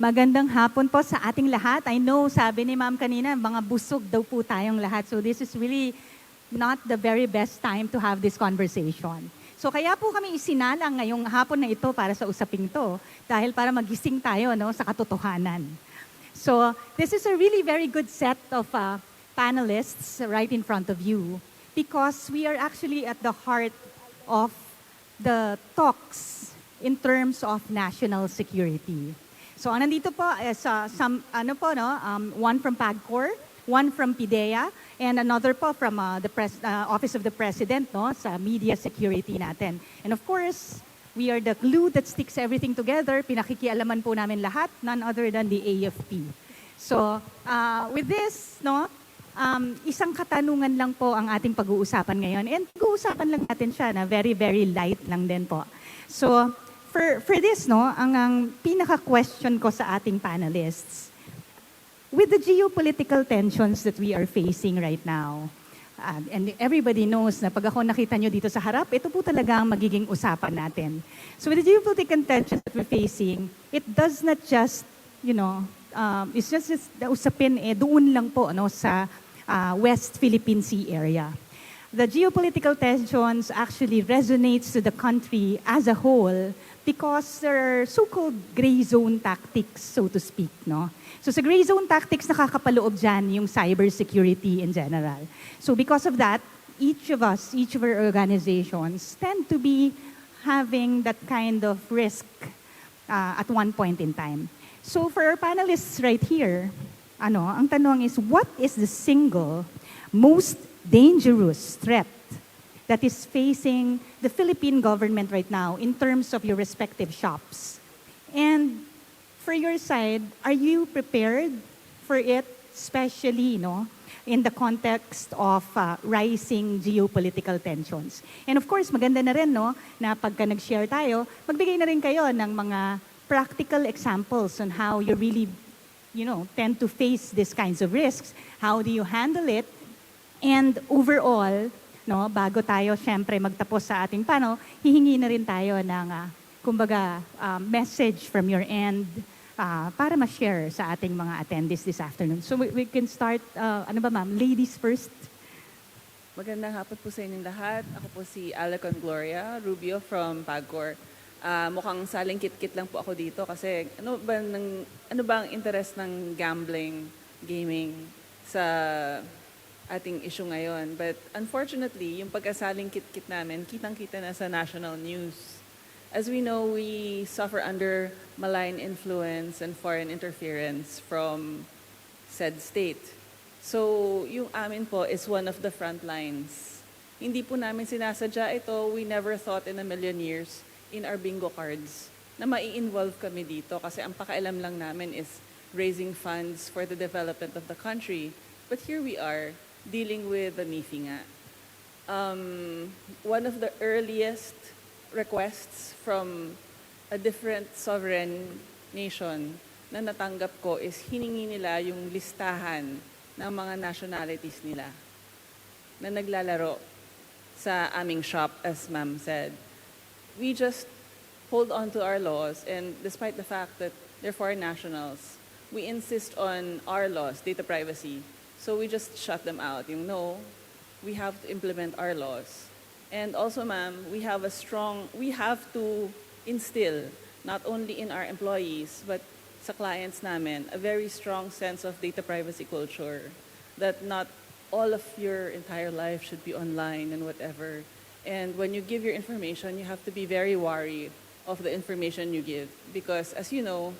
Magandang hapon po sa ating lahat. I know, sabi ni Ma'am kanina, mga busog daw po tayong lahat. So this is really not the very best time to have this conversation. So kaya po kami isinalang ngayong hapon na ito para sa usaping to dahil para magising tayo sa katotohanan. So this is a really very good set of panelists right in front of you because we are actually at the heart of the talks in terms of national security. So nandito po one from PAGCOR, one from PIDEA, and another po from the Office of the President sa media security natin. And of course, we are the glue that sticks everything together. Pinakikialaman po namin lahat, none other than the AFP. So with this, isang katanungan lang po ang ating pag-uusapan ngayon. And pag-uusapan lang natin siya na very, very light lang din po. So For this, ang pinaka-question ko sa ating panelists, with the geopolitical tensions that we are facing right now, and everybody knows na pag ako nakita nyo dito sa harap, ito po talaga ang magiging usapan natin. So with the geopolitical tensions that we're facing, it does not just, it's just usapin doon lang po sa West Philippine Sea area. The geopolitical tensions actually resonates to the country as a whole because there are so-called gray zone tactics, so to speak. So sa gray zone tactics, nakakapaloob dyan yung cybersecurity in general. So because of that, each of us, each of our organizations tend to be having that kind of risk at one point in time. So for our panelists right here, ang tanong is, what is the single most dangerous threat that is facing the Philippine government right now in terms of your respective shops? And for your side, are you prepared for it, especially in the context of rising geopolitical tensions? And of course, maganda na rin na pagka nag-share tayo, magbigay na rin kayo ng mga practical examples on how you really tend to face these kinds of risks. How do you handle it? And overall, bago tayo syempre magtapos sa ating panel, hihingi na rin tayo ng message from your end para ma-share sa ating mga attendees this afternoon. So we can start, ma'am? Ladies first. Magandang hapon po sa inyong lahat. Ako po si Alecon Gloria Rubio from PAGCOR. Mukhang saling kit-kit lang po ako dito kasi ano ba ang interest ng gambling, gaming sa ating issue ngayon. But unfortunately, yung pagkasaling kit-kit namin, kitang-kita na sa national news. As we know, we suffer under malign influence and foreign interference from said state. So, yung amin po is one of the front lines. Hindi po namin sinasadya ito. We never thought in a million years in our bingo cards na mai-involve kami dito kasi ang pakailam lang namin is raising funds for the development of the country. But here we are, dealing with the MIFI nga. One of the earliest requests from a different sovereign nation na natanggap ko is hiningi nila yung listahan ng mga nationalities nila na naglalaro sa aming shop, as ma'am said. We just hold on to our laws, and despite the fact that they're foreign nationals, we insist on our laws, data privacy. So we just shut them out. No, we have to implement our laws. And also, ma'am, we have to instill, not only in our employees, but sa clients namin, a very strong sense of data privacy culture. That not all of your entire life should be online and whatever. And when you give your information, you have to be very wary of the information you give. Because as you know,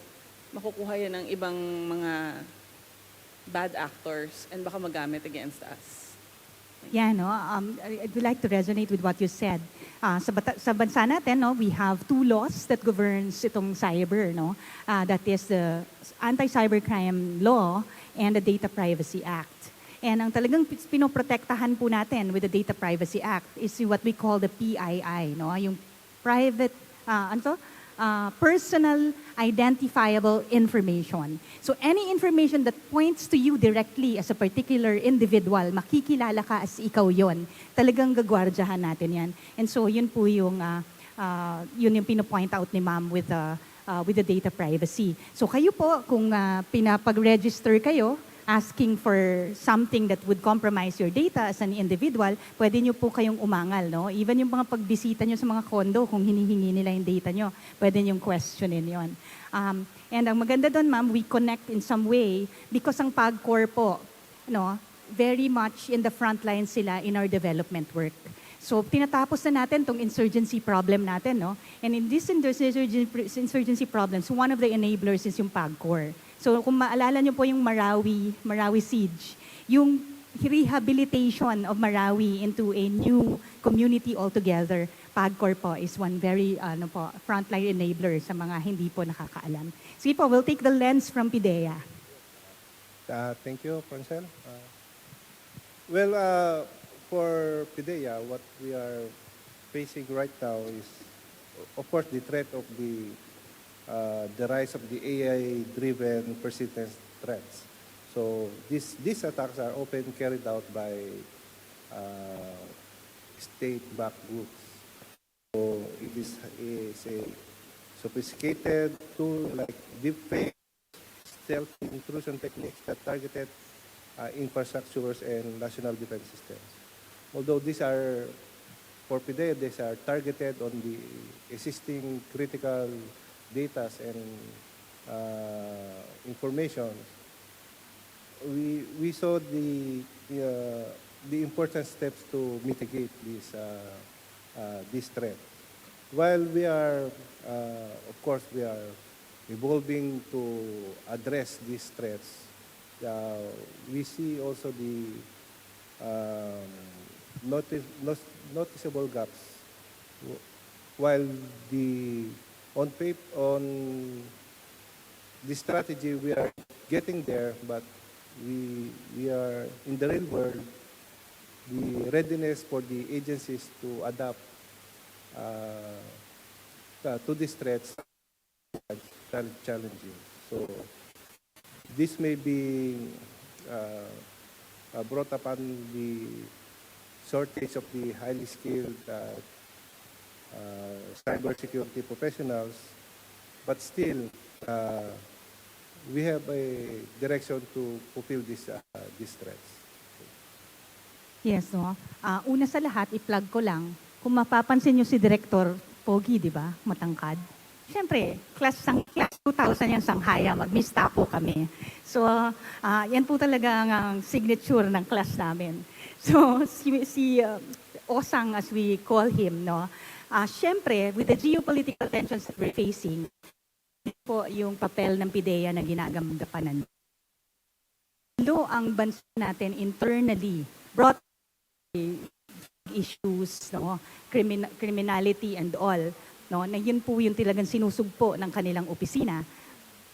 makukuha yan ng ibang mga bad actors and baka magamit against us. Yeah, I would like to resonate with what you said. Sa bansa natin, we have two laws that governs itong cyber, that is the Anti-Cybercrime Law and the Data Privacy Act. And ang talagang pinoprotektahan po natin with the Data Privacy Act is what we call the PII, yung private, personal identifiable information. So any information that points to you directly as a particular individual, makikilala ka as ikaw yon. Talagang gagwardyahan natin yan. And so yun po yung pinopoint out ni ma'am with the with the data privacy. So kayo po, kung pinapag-register kayo, asking for something that would compromise your data as an individual, pwede nyo po kayong umangal, no? Even yung mga pagbisita nyo sa mga condo, kung hinihingi nila yung data nyo, pwede nyong questionin yon. And ang maganda doon, ma'am, we connect in some way because ang PAGCOR po, no, very much in the front line sila in our development work. So, tinatapos na natin tong insurgency problem natin, no? And in this insurgency problems, one of the enablers is yung PAGCOR. So, kung maalala nyo po yung Marawi siege, yung rehabilitation of Marawi into a new community altogether, PAGCOR po is one very frontline enabler sa mga hindi po nakakaalam. Sige po, we'll take the lens from PIDEA. Thank you, Francel. For PIDEA, what we are facing right now is, of course, the threat of the rise of the AI-driven persistent threats. So these attacks are often carried out by state-backed groups. So it is a sophisticated tool like deepfake, stealth intrusion techniques that targeted infrastructures and national defense systems. Although for PIDEA, these are targeted on the existing critical data and information, we saw the important steps to mitigate this threat. While we are, of course, we are evolving to address these threats, we see also the noticeable gaps. While on the strategy, we are getting there, but we are in the real world, the readiness for the agencies to adapt to these threats is challenging. So this may be brought upon the shortage of the highly skilled cybersecurity professionals, but still we have a direction to fulfill these threats. Yes, no? Una sa lahat, i-plug ko lang, kung mapapansin nyo si Director Pogi, di ba? Matangkad. Siyempre, class 2000 yan Sanghaya, mag-mista po kami. So, yan po talaga ang signature ng class namin. So, si Osang, as we call him, no? Siyempre, with the geopolitical tensions that we're facing, po yung papel ng PIDEA na ginagambagapanan. Lo ang bansa natin internally brought issues, no, criminality and all, no, na yun po yung talagang sinusugpo ng kanilang opisina.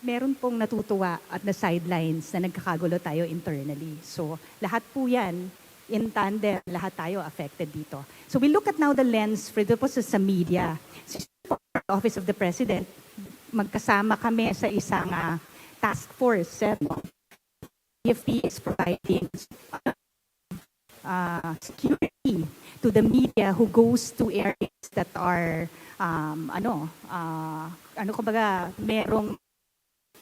Meron pong natutuwa at na sidelines na nagkakagulo tayo internally. So lahat po yan in tandem, lahat tayo affected dito. So we look at now the lens for the sa media. Office of the President, magkasama kami sa isang task force. DFP is providing security to the media who goes to areas that are kumbaga merong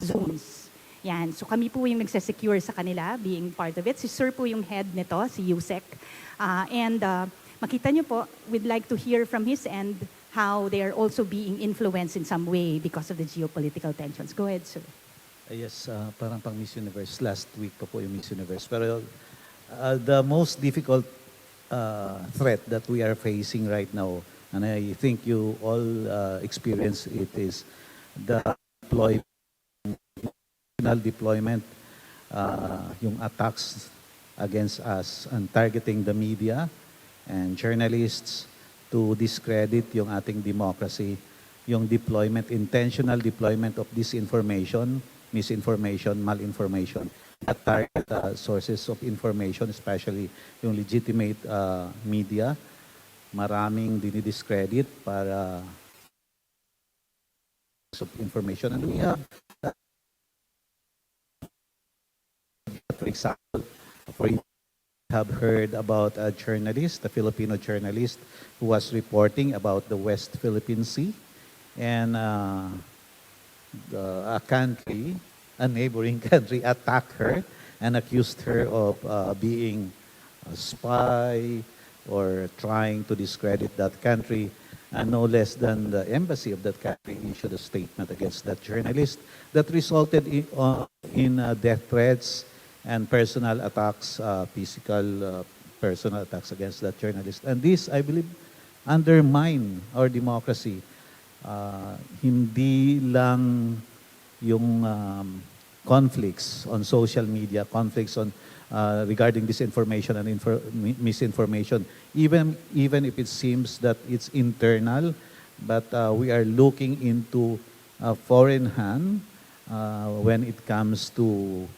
zones. Yan. So kami po yung nagsasecure sa kanila, being part of it. Si Sir po yung head nito, si Yusek. Makita niyo po, we'd like to hear from his end how they are also being influenced in some way because of the geopolitical tensions. Go ahead, sir. Yes, parang pang Miss Universe. Last week pa po yung Miss Universe. Pero the most difficult threat that we are facing right now, and I think you all experience it, is the deployment, yung attacks against us and targeting the media and journalists to discredit yung ating democracy, yung deployment, intentional deployment of disinformation, misinformation, malinformation at target sources of information, especially yung legitimate media. Maraming dinidiscredit para of information. And we have, for example, have heard about a journalist, a Filipino journalist, who was reporting about the West Philippine Sea. And a country, a neighboring country, attacked her and accused her of being a spy or trying to discredit that country. And no less than the embassy of that country issued a statement against that journalist that resulted in death threats and personal attacks, physical personal attacks against that journalist. And this, I believe, undermine our democracy. Hindi lang yung conflicts on social media, conflicts on regarding disinformation and misinformation, even if it seems that it's internal, but we are looking into a foreign hand when it comes to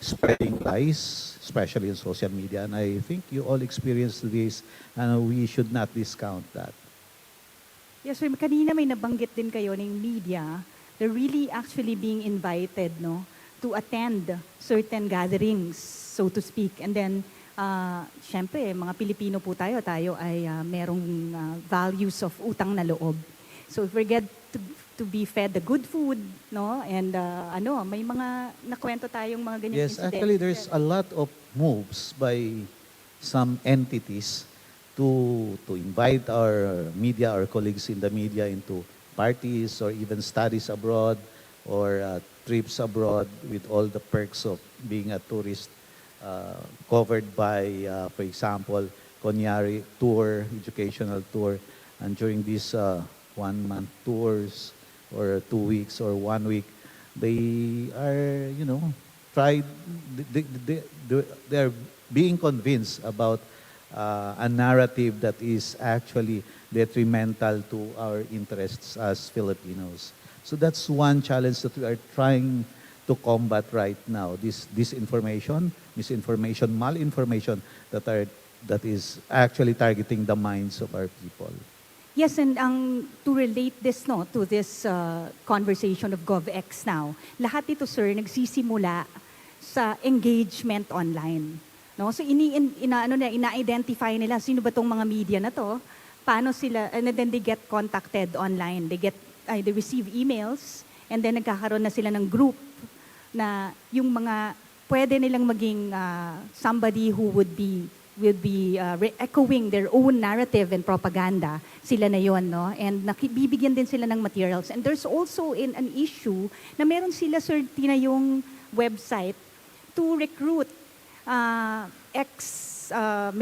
spreading lies, especially in social media. And I think you all experience this, and we should not discount that. Yes, sir. Kanina may nabanggit din kayo ng media. They're really actually being invited, no, to attend certain gatherings, so to speak. And then, syempre, mga Pilipino po tayo ay merong values of utang na loob. So if we get to be fed the good food, no, and may mga nakwento tayong mga ganyan Yes, incidents. actually, there's a lot of moves by some entities to invite our media, our colleagues in the media into parties or even studies abroad or trips abroad with all the perks of being a tourist covered by, for example, Konyari tour, educational tour. And during these 1-month tours or 2 weeks or 1 week, they are, they are being convinced about a narrative that is actually detrimental to our interests as Filipinos. So that's one challenge that we are trying to combat right now. This disinformation, misinformation, malinformation that is actually targeting the minds of our people. Yes, and to relate this to this conversation of GovX now, lahat ito, sir, nagsisimula sa engagement online. No? So ina-identify nila sino ba tong mga media na to, paano sila, and then they get contacted online. They receive emails, and then nagkakaroon na sila ng group na yung mga pwede nilang maging somebody who would be echoing their own narrative and propaganda, sila na yon, no? And bibigyan din sila ng materials. And there's also an issue na meron sila, Sir Tina, yung website to recruit ex-military,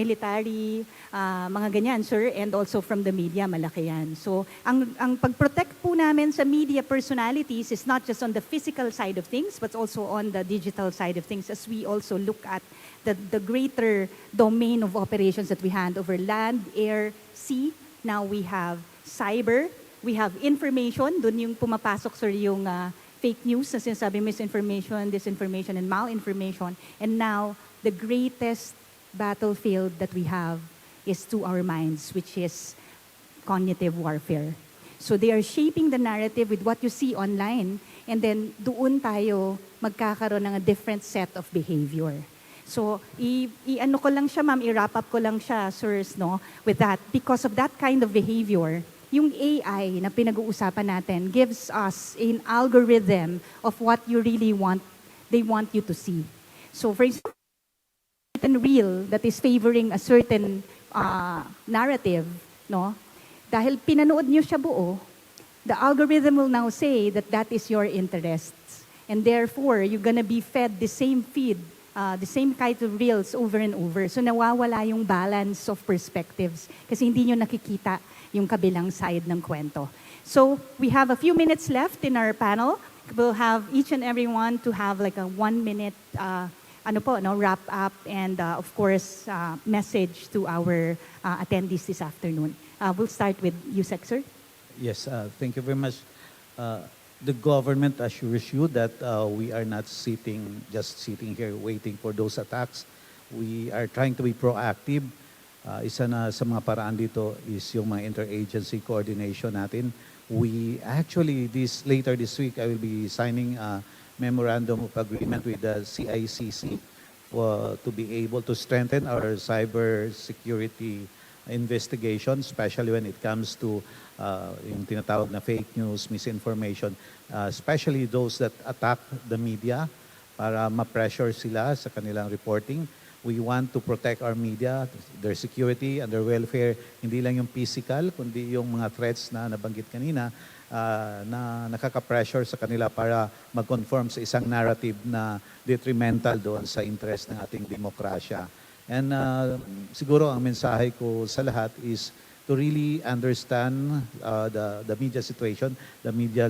mga ganyan, sir, and also from the media, malaki yan. So, ang pag-protect po namin sa media personalities is not just on the physical side of things, but also on the digital side of things, as we also look at the greater domain of operations that we hand over land, air, sea. Now we have cyber, we have information, dun yung pumapasok, sir, yung fake news, na sinasabi misinformation, disinformation, and malinformation. And now, the greatest battlefield that we have is to our minds, which is cognitive warfare. So they are shaping the narrative with what you see online, and then doon tayo magkakaroon ng a different set of behavior. So, i-ano ko lang siya, ma'am, i-wrap up ko lang siya, sirs, no, with that. Because of that kind of behavior, yung AI na pinag-uusapan natin gives us an algorithm of what you really want, they want you to see. So, for example, certain reel that is favoring a certain narrative, no? Dahil pinanood nyo siya buo, the algorithm will now say that that is your interests. And therefore, you're gonna be fed the same feed, the same kind of reels over and over. So nawawala yung balance of perspectives kasi hindi nyo nakikita yung kabilang side ng kwento. So we have a few minutes left in our panel. We'll have each and every one to have like a 1-minute wrap up and of course message to our attendees this afternoon. We'll start with Yusek, sir. Yes, thank you very much. The government assures you that we are not just sitting here waiting for those attacks. We are trying to be proactive. Isa na sa mga paraan dito is yung mga interagency coordination natin. We actually, later this week, I will be signing a memorandum of agreement with the CICC to be able to strengthen our cyber security investigation, especially when it comes to yung tinatawag na fake news, misinformation, especially those that attack the media para ma-pressure sila sa kanilang reporting. We want to protect our media, their security and their welfare, hindi lang yung physical, kundi yung mga threats na nabanggit kanina na nakaka-pressure sa kanila para mag-conform sa isang narrative na detrimental doon sa interest ng ating demokrasya. And siguro ang mensahe ko sa lahat is to really understand the media situation, the media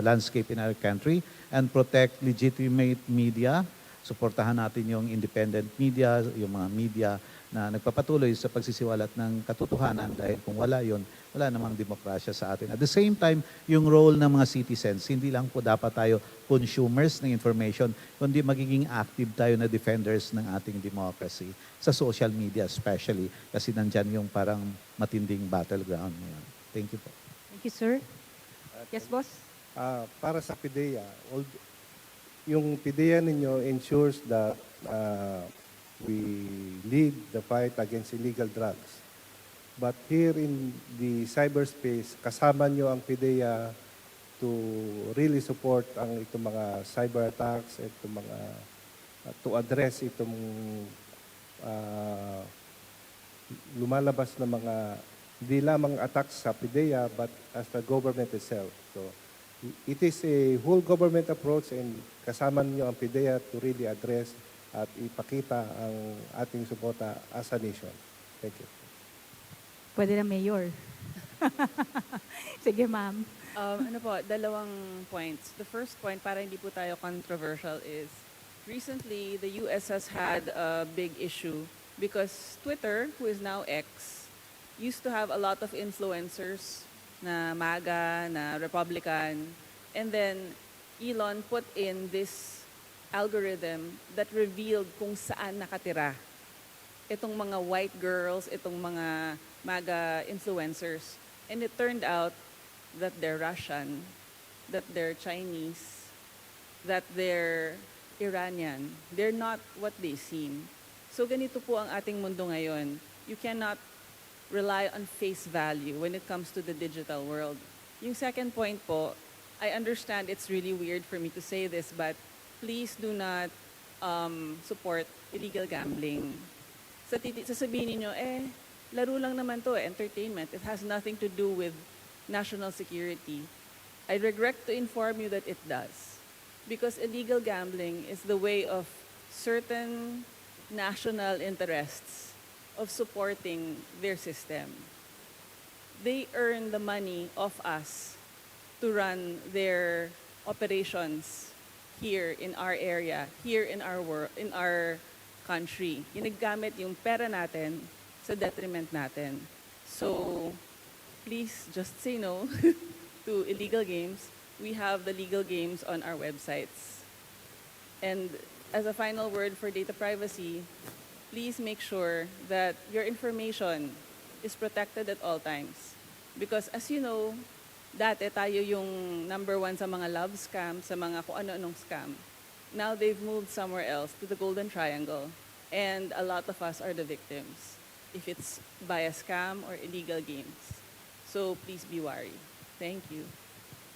landscape in our country, and protect legitimate media. Suportahan natin yung independent media, yung mga media na nagpapatuloy sa pagsisiwalat ng katotohanan dahil kung wala yun, wala namang demokrasya sa atin. At the same time, yung role ng mga citizens, hindi lang po dapat tayo consumers ng information, kundi magiging active tayo na defenders ng ating democracy sa social media especially kasi nandyan yung parang matinding battleground ngayon. Thank you po. Thank you, sir. Yes, boss? Para sa PIDEA, yung PIDEA ninyo ensures that we lead the fight against illegal drugs. But here in the cyberspace, kasama nyo ang PIDEA to really support ang itong mga cyber attacks, itong mga to address itong lumalabas na mga hindi lamang attacks sa PIDEA but as the government itself. So it is a whole government approach and kasama niyo ang PIDEA to really address at ipakita ang ating suporta as a nation. Thank you. Pwede na, Mayor. Sige, ma'am. Ano po, dalawang points. The first point, para hindi po tayo controversial, is recently the US has had a big issue because Twitter, who is now X, used to have a lot of influencers na MAGA, na Republican, and then Elon put in this algorithm that revealed kung saan nakatira itong mga white girls, itong mga MAGA influencers. And it turned out that they're Russian, that they're Chinese, that they're Iranian. They're not what they seem. So ganito po ang ating mundo ngayon. You cannot rely on face value when it comes to the digital world. Yung second point po, I understand it's really weird for me to say this, but please do not support illegal gambling. Sasabihin niyo, laro lang naman to, entertainment. It has nothing to do with national security. I regret to inform you that it does. Because illegal gambling is the way of certain national interests of supporting their system. They earn the money of us to run their operations here in our area, here in our world, in our country. Ginagamit yung pera natin sa detriment natin. So, please just say no to illegal games. We have the legal games on our websites. And as a final word for data privacy, please make sure that your information is protected at all times. Because as you know, dati tayo yung number one sa mga love scam, sa mga kung ano-anong scam. Now they've moved somewhere else to the Golden Triangle. And a lot of us are the victims if it's by a scam or illegal games. So please be wary. Thank you.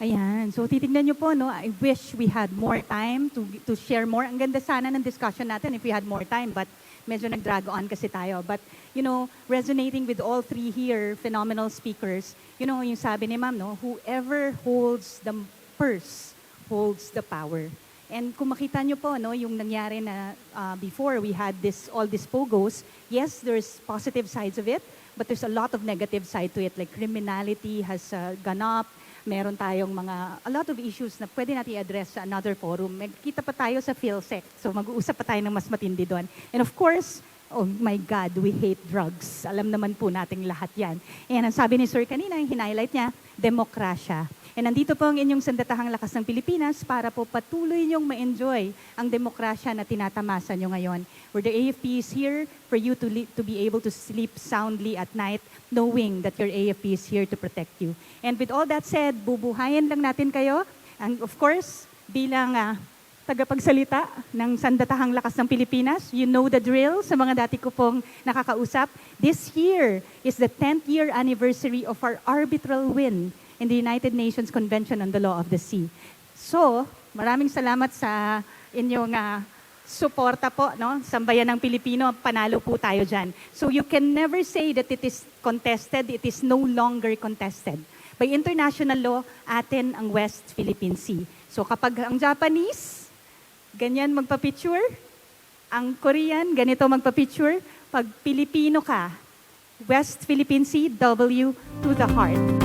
Ayan. So titignan niyo po, no? I wish we had more time to share more. Ang ganda sana ng discussion natin if we had more time, but medyo nag-drag on kasi tayo. But, you know, resonating with all three here, phenomenal speakers, you know, yung sabi ni ma'am, no? Whoever holds the purse holds the power. And kung makita nyo po, no, yung nangyari na before we had all these POGOs, yes, there's positive sides of it, but there's a lot of negative side to it, like criminality has gone up, meron tayong a lot of issues na pwede natin i-address sa another forum. Magkita pa tayo sa PhilSec, so mag-uusap pa tayo ng mas matindi doon. And of course, oh my God, we hate drugs. Alam naman po nating lahat yan. And ang sabi ni Sir kanina, yung hinighlight niya, demokrasya. And nandito po ang inyong sandatahang lakas ng Pilipinas para po patuloy niyong ma-enjoy ang demokrasya na tinatamasa niyo ngayon. Where the AFP is here for you to be able to sleep soundly at night knowing that your AFP is here to protect you. And with all that said, bubuhayin lang natin kayo. And of course, bilang tagapagsalita ng Sandatahang Lakas ng Pilipinas. You know the drill sa mga dati ko pong nakakausap. This year is the 10th year anniversary of our arbitral win in the United Nations Convention on the Law of the Sea. So, maraming salamat sa inyong suporta po, no? Sambayan ng Pilipino, panalo po tayo dyan. So you can never say that it is contested, it is no longer contested. By international law, atin ang West Philippine Sea. So kapag ang Japanese, ganyan magpa-picture, ang Korean, ganito magpa-picture, pag Pilipino ka, West Philippine Sea, W to the heart.